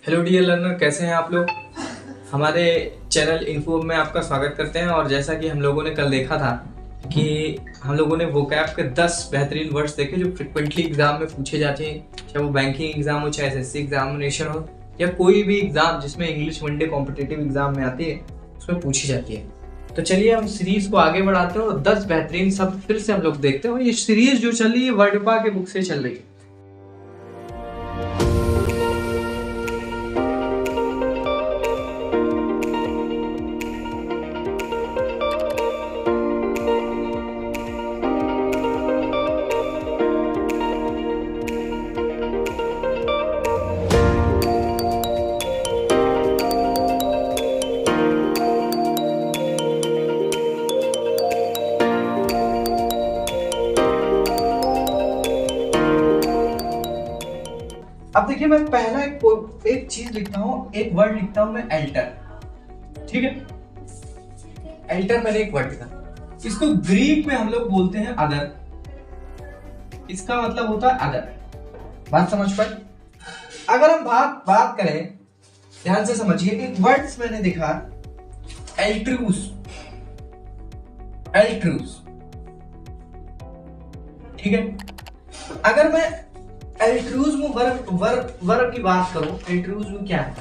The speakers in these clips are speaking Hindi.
हेलो डियर लर्नर, कैसे हैं आप लोग। हमारे चैनल इन्फो में आपका स्वागत करते हैं। और जैसा कि हम लोगों ने कल देखा था कि हम लोगों ने वोकैब के 10 बेहतरीन वर्ड्स देखे जो फ्रिक्वेंटली एग्जाम में पूछे जाते हैं, चाहे वो बैंकिंग एग्जाम हो, चाहे एसएससी एग्जामिनेशन हो, या कोई भी एग्जाम जिसमें इंग्लिश वनडे कॉम्पिटिटिव एग्जाम में आती है उसमें पूछी जाती है। तो चलिए हम सीरीज को आगे बढ़ाते हैं और 10 बेहतरीन शब्द फिर से हम लोग देखते हैं। और ये सीरीज जो चल रही है वर्डपा के बुक से चल रही है। अब देखिए, मैं पहला एक चीज लिखता हूँ, एक वर्ड लिखता हूँ मैं, एल्टर। ठीक है, एल्टर मैंने एक वर्ड लिखा। इसको ग्रीक में हम लोग बोलते हैं अदर। इसका मतलब होता है अदर। बात समझ पाए। अगर हम बात करें, ध्यान से समझिए, एक वर्ड्स मैंने देखा, एल्ट्रूस। एल्ट्रूस, ठीक है। अगर मैं एल्ट्रूज्म वर्ब की बात करूं, एल्ट्रूज्म क्या है,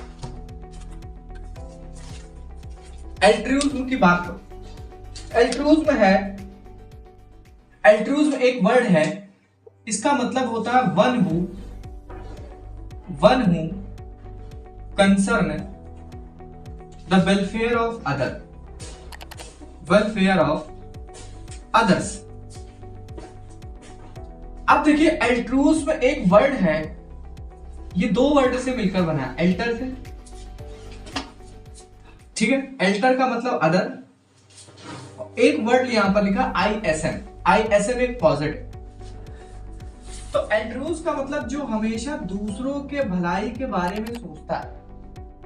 एल्ट्रूज्म की बात करूं, एल्ट्रूज्म है, एल्ट्रूज्म एक वर्ड है। इसका मतलब होता है one who concern the welfare of other, welfare of others. अब देखिए, एल्ट्रूस में एक वर्ड है, ये दो वर्ड से मिलकर बना है, एल्टर से। ठीक है, एल्टर का मतलब अदर। एक वर्ड यहां पर लिखा आईएसएम। आईएसएम एक पॉजिटिव। तो एल्ट्रूस का मतलब जो हमेशा दूसरों के भलाई के बारे में सोचता है,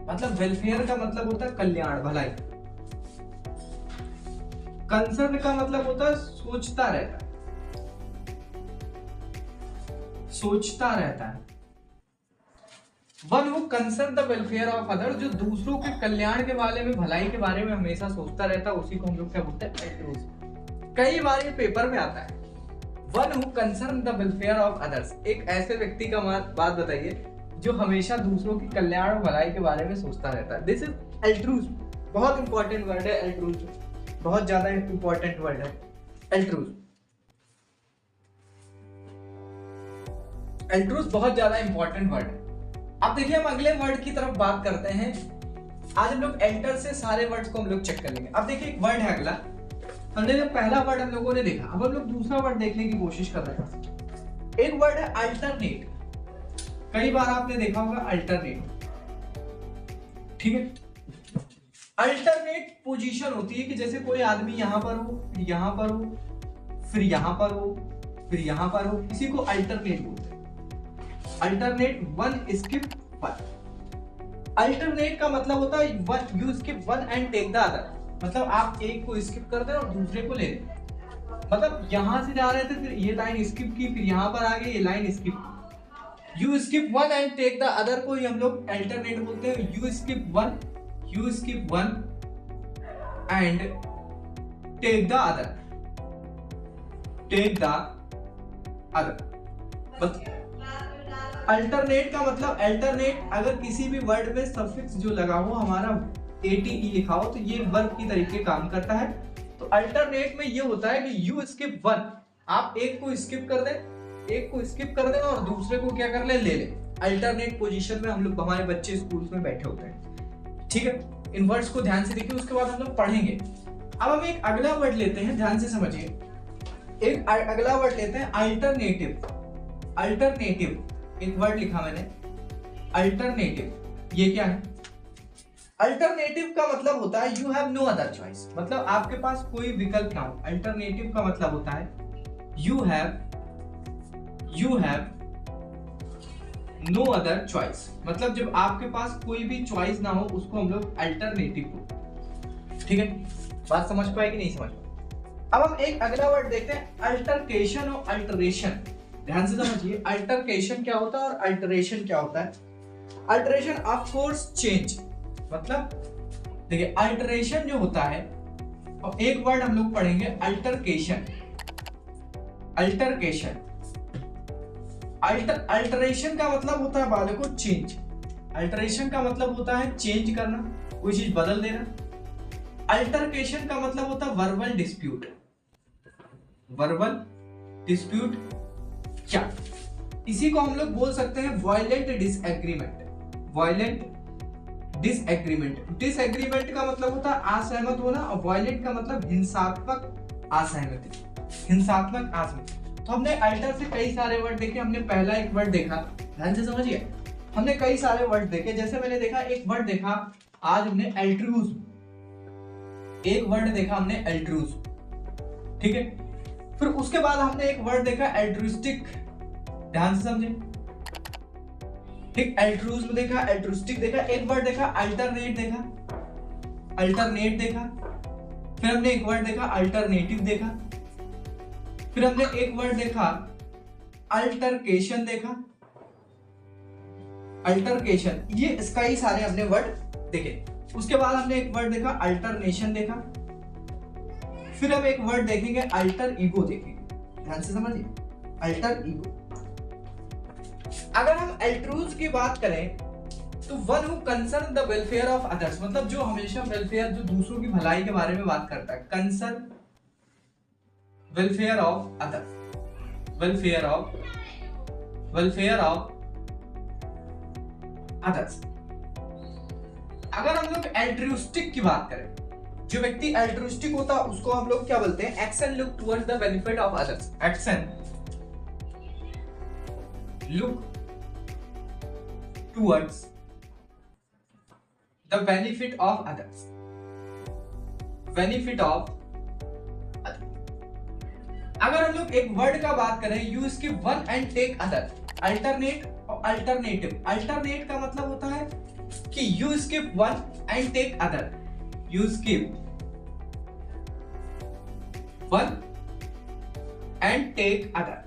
मतलब वेलफेयर का मतलब होता है कल्याण, भलाई। कंसर्न का मतलब होता है सोचता रहता है, सोचता रहता है। One who concern the welfare of other, जो दूसरों के कल्याण के बारे में, भलाई के बारे में हमेशा सोचता रहता है, उसी को हम लोग क्या बोलते हैं, एल्ट्रूस। कई बार ये पेपर में आता है, one who concern the welfare of others. एक ऐसे व्यक्ति का बात बताइए जो हमेशा दूसरों के कल्याण और भलाई के बारे में सोचता रहता है। This is altruism. बहुत इंपॉर्टेंट वर्ड है एल्ट्रूस, बहुत ज्यादा इंपॉर्टेंट वर्ड है एल्ट्रूस। एल्ट्रूस बहुत ज्यादा इंपॉर्टेंट वर्ड है। अब देखिए, हम अगले वर्ड की तरफ बात करते हैं। आज हम लोग एल्टर से सारे वर्ड्स को हम लोग चेक कर लेंगे। अब देखिए, एक वर्ड है अगला। हमने जब पहला वर्ड हम लोगों ने देखा, अब हम लोग दूसरा वर्ड देखने की कोशिश कर रहे हैं। एक वर्ड है अल्टरनेट। कई बार आपने देखा होगा अल्टरनेट, ठीक है। अल्टरनेट पोजीशन होती है कि जैसे कोई आदमी यहां पर हो, फिर यहां पर हो, फिर यहां पर हो, फिर यहां पर हो, इसी को अल्टरनेट बोलते हैं। Alternate, one skip one. Alternate का मतलब होता है one, you skip one and take the other. मतलब आप एक को स्किप कर दें और दूसरे को ले लें। मतलब यहां से जा रहे थे, फिर ये लाइन स्किप की, फिर यहां पर आ गए, ये लाइन स्किप की। You skip one and take the other को ही हम लोग अल्टरनेट बोलते हैं। You skip one and take the other, take the other. Alternate का मतलब, अल्टरनेट अगर किसी भी वर्ड में सफिक्स जो लगा हो, हमारा एटी लिखा हो, तो ये वर्ब की तरीके काम करता है। तो अल्टरनेट में ये होता है कि यू स्किप वन, आप एक को स्किप कर दें, एक को स्किप कर दें और दूसरे को क्या कर ले ले। अल्टरनेट पोजीशन में हम लोग, हमारे बच्चे स्कूल्स में बैठे होते हैं, ठीक है। इन वर्ड्स को ध्यान से देखिए, उसके बाद हम लोग पढ़ेंगे। अब हम एक अगला वर्ड लेते हैं, ध्यान से समझिए। एक अगला वर्ड लेते हैं अल्टरनेटिव। अल्टरनेटिव एक वर्ड लिखा मैंने, अल्टरनेटिव। ये क्या है? अल्टरनेटिव का मतलब होता है you have no other choice, मतलब आपके पास कोई विकल्प ना हो। अल्टरनेटिव का मतलब होता है you have no other choice, मतलब जब आपके पास कोई भी चॉइस ना हो, उसको हम लोग अल्टरनेटिव बोलते हैं, ठीक है। बात समझ पाए कि नहीं समझ पाए? अब हम एक अगला वर्ड देखते हैं, अल्टरकेशन और अल्टरेशन। ध्यान से समझिए, अल्टरकेशन क्या होता है और अल्टरेशन क्या होता है। अल्टरेशन ऑफ कोर्स चेंज, मतलब देखिए अल्टरेशन जो होता है, और एक वर्ड हम लोग पढ़ेंगे अल्टरकेशन। अल्टरकेशन, अल्टरेशन का मतलब होता है बालकों चेंज। अल्टरेशन का मतलब होता है चेंज करना, कोई चीज बदल देना। अल्टरकेशन का मतलब होता है वर्बल डिस्प्यूट। वर्बल डिस्प्यूट क्या, इसी को हम लोग बोल सकते हैं violent disagreement. Violent disagreement, disagreement का मतलब होता है असहमत होना, और वायलेंट का मतलब हिंसात्मक असहमति। हिंसात्मक असहमति। तो हमने अल्टर से कई सारे वर्ड देखे। हमने पहला एक वर्ड देखा, ध्यान से समझिए, हमने कई सारे वर्ड देखे। जैसे मैंने देखा एक वर्ड देखा आज हमने एल्ट्रूज, एक वर्ड देखा हमने एल्ट्रूज, ठीक है। फिर उसके बाद हमने एक वर्ड देखा एल्ट्रुस्टिक, ध्यान से समझे, ठीक। एल्ट्रूज में देखा, एल्ट्रुस्टिक देखा, एक वर्ड देखा अल्टरनेट देखा, अल्टरनेट देखा। फिर हमने एक वर्ड देखा अल्टरनेटिव देखा। फिर हमने एक वर्ड देखा अल्टरकेशन देखा, अल्टरकेशन, ये कई सारे हमने वर्ड देखे। उसके बाद हमने एक वर्ड देखा अल्टरनेशन देखा। फिर हम एक वर्ड देखेंगे अल्टर ईगो देखेंगे, ध्यान से समझिए, अल्टर ईगो। अगर हम अल्ट्रूज की बात करें तो one who concern the welfare of others, मतलब जो हमेशा वेलफेयर, जो दूसरों की भलाई के बारे में बात करता है। Concern welfare of others, welfare of others. अगर हम लोग एल्ट्रुस्टिक की बात करें, जो व्यक्ति एल्ट्रुस्टिक होता है उसको हम लोग क्या बोलते हैं, action look towards the benefit of others. Action look towards the benefit of others, benefit of other. अगर हम लोग एक वर्ड का बात करें, you skip one and take other, alternate और अल्टरनेटिव। अल्टरनेट का मतलब होता है कि you skip one and take other, you skip one and take other.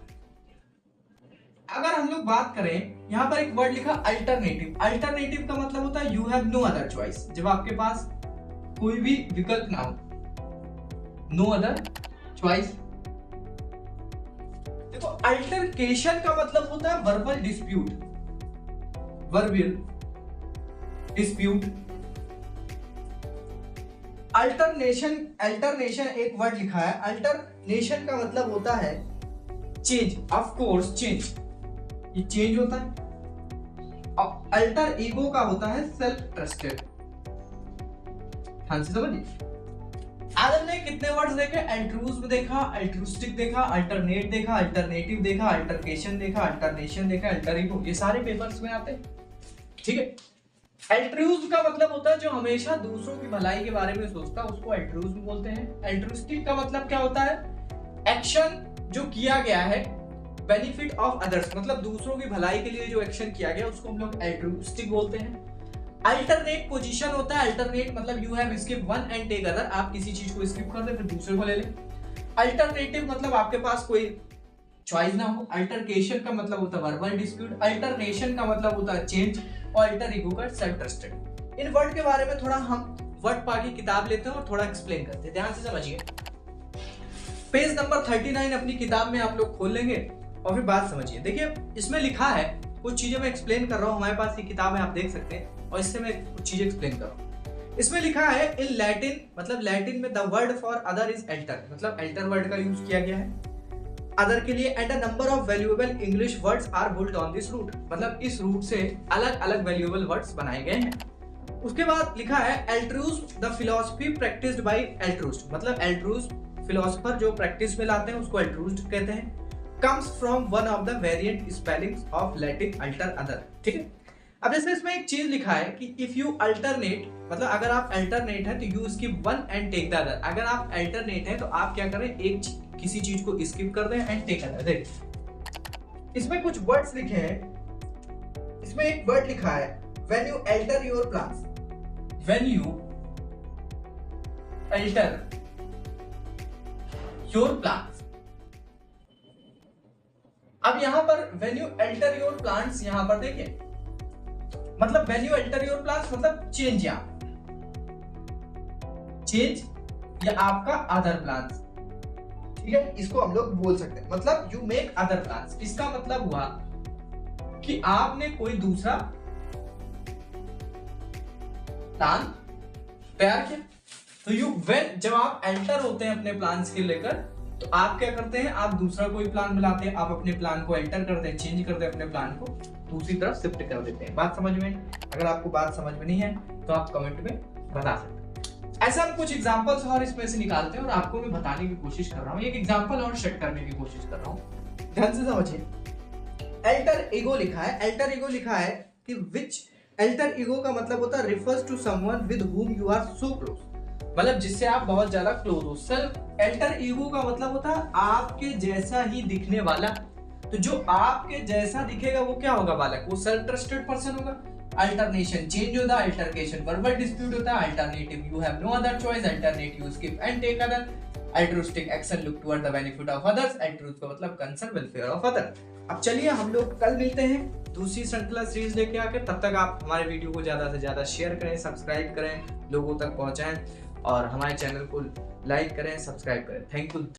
अगर हम लोग बात करें, यहां पर एक वर्ड लिखा अल्टरनेटिव। अल्टरनेटिव का मतलब होता है you have no other choice, जब आपके पास कोई भी विकल्प ना हो, नो अदर चॉइस। देखो अल्टरकेशन का मतलब होता है verbal dispute, verbal dispute. Alternation, alternation एक वर्ड लिखा है, अल्टरनेशन का मतलब होता है चेंज, ऑफ कोर्स चेंज, ये चेंज होता है। और अल्टर ईगो का होता है सेल्फ ट्रस्टेड। हाँ जी समझिए। आज हमने कितने वर्ड्स देखे, एल्ट्रूज में देखा, अल्ट्रुस्टिक देखा, अल्टरनेट देखा, अल्टरनेटिव देखा, अल्टरकेशन देखा, अल्टरनेशन देखा, अल्टर ईगो, ये सारे पेपर्स में आते हैं, ठीक है। एल्ट्रूज का मतलब होता है जो हमेशा दूसरों की भलाई के बारे में सोचता है, उसको एल्ट्रूज बोलते हैं। एल्ट्रुस्टिक का मतलब क्या होता है, एक्शन जो किया गया है बेनिफिट ऑफ अदर्स, मतलब दूसरों की भलाई के लिए जो एक्शन किया गया उसको हम लोग एल्ट्रुस्टिक बोलते हैं। अल्टरनेट पोजीशन होता है, अल्टरनेट मतलब you have skip one and take other, आप किसी चीज को स्किप कर दे फिर दूसरे को ले ले। अल्टरनेटिव मतलब आपके पास कोई चॉइस ना हो। अल्टरकेशन का मतलब होता है वर्बल डिस्प्यूट। अल्टरनेशन का मतलब होता है चेंज। और अल्टर ईगो का सेल्फ ट्रस्टेड। इन वर्ड के बारे में थोड़ा हम वर्ड पा की किताब लेते हैं और थोड़ा एक्सप्लेन करते हैं, ध्यान से समझिए। पेज नंबर 39 अपनी किताब में आप लोग खोल लेंगे और फिर बात समझिए। देखिए इसमें लिखा है, कुछ चीजें मैं एक्सप्लेन कर रहा हूं, हमारे पास ये किताब है आप देख सकते हैं, और इससे मैं कुछ चीजें एक्सप्लेन कर रहा हूं। इसमें लिखा है इन लैटिन, मतलब लैटिन में the word for other is alter, मतलब एल्टर वर्ड का यूज किया गया है अदर के लिए। And a number of valuable English words are built on this root, मतलब इस रूट से अलग अलग वैल्यूएबल वर्ड्स बनाए गए हैं। उसके बाद लिखा है एल्ट्रूज द फिलॉसफी प्रैक्टिस्ड बाय एल्ट्रूस्ट, मतलब एल्ट्रूज फिलोसोफर जो प्रैक्टिस में लाते हैं उसको एल्ट्रूस्ट कहते हैं। comes from one of the variant spellings of Latin alter other, ठीक है। अब जैसे इसमें एक चीज लिखा है कि if you alternate, मतलब अगर आप alternate है तो you skip one and take the other, अगर आप alternate है तो आप क्या करें, एक किसी चीज को skip कर दें and take other। देखिए इसमें कुछ वर्ड्स लिखे हैं, इसमें एक वर्ड लिखा है when you alter your plans, when you alter your plans। अब यहां पर when you alter your plants, यहां पर देखिए मतलब when you enter your plans मतलब चेंज या आपका अदर प्लान्स, ठीक है, इसको हम लोग बोल सकते हैं। मतलब यू मेक अदर प्लान्स, इसका मतलब हुआ कि आपने कोई दूसरा प्लान तैयार किया। तो जब आप एंटर होते हैं अपने प्लान्स के लेकर, तो आप क्या करते हैं, आप दूसरा कोई प्लान बनाते हैं, आप अपने प्लान को एंटर करते हैं, चेंज करते हैं, अपने प्लान को दूसरी तरफ शिफ्ट कर देते हैं। बात समझ में? अगर आपको बात समझ में नहीं है तो आप कमेंट में बता सकते हैं। ऐसा हम कुछ एग्जांपल्स और इसमें से निकालते हैं और आपको मैं बताने की कोशिश कर रहा हूँ। एक एग्जांपल और सेट करने की कोशिश कर रहा हूँ, ध्यान से समझिए। अल्टर ईगो लिखा है, अल्टर ईगो लिखा है कि विच अल्टर ईगो का मतलब होता है refers to someone with whom you are so close, मतलब जिससे आप बहुत ज्यादा क्लोज हो। सेल्फ अल्टर ईगो का मतलब होता है आपके जैसा ही दिखने वाला। तो जो आपके जैसा दिखेगा वो क्या होगा बालक, वो सेल्फ ट्रस्टेड पर्सन होगा। अल्टरनेशन चेंज होता है, अल्टरकेशन वर्बल डिस्प्यूट होता है, alternative you have no other choice, alternate you skip and take other, altruistic action look toward the benefit of others, altruist का मतलब कंसर्न वेलफेयर ऑफ अदर। अब चलिए हम लोग कल मिलते हैं दूसरी श्रृंखला सीरीज लेके आकर। तब तक आप हमारे वीडियो को ज्यादा से ज्यादा शेयर करें, सब्सक्राइब करें, लोगों तक पहुंचाएं और हमारे चैनल को लाइक करें, सब्सक्राइब करें। Thank you.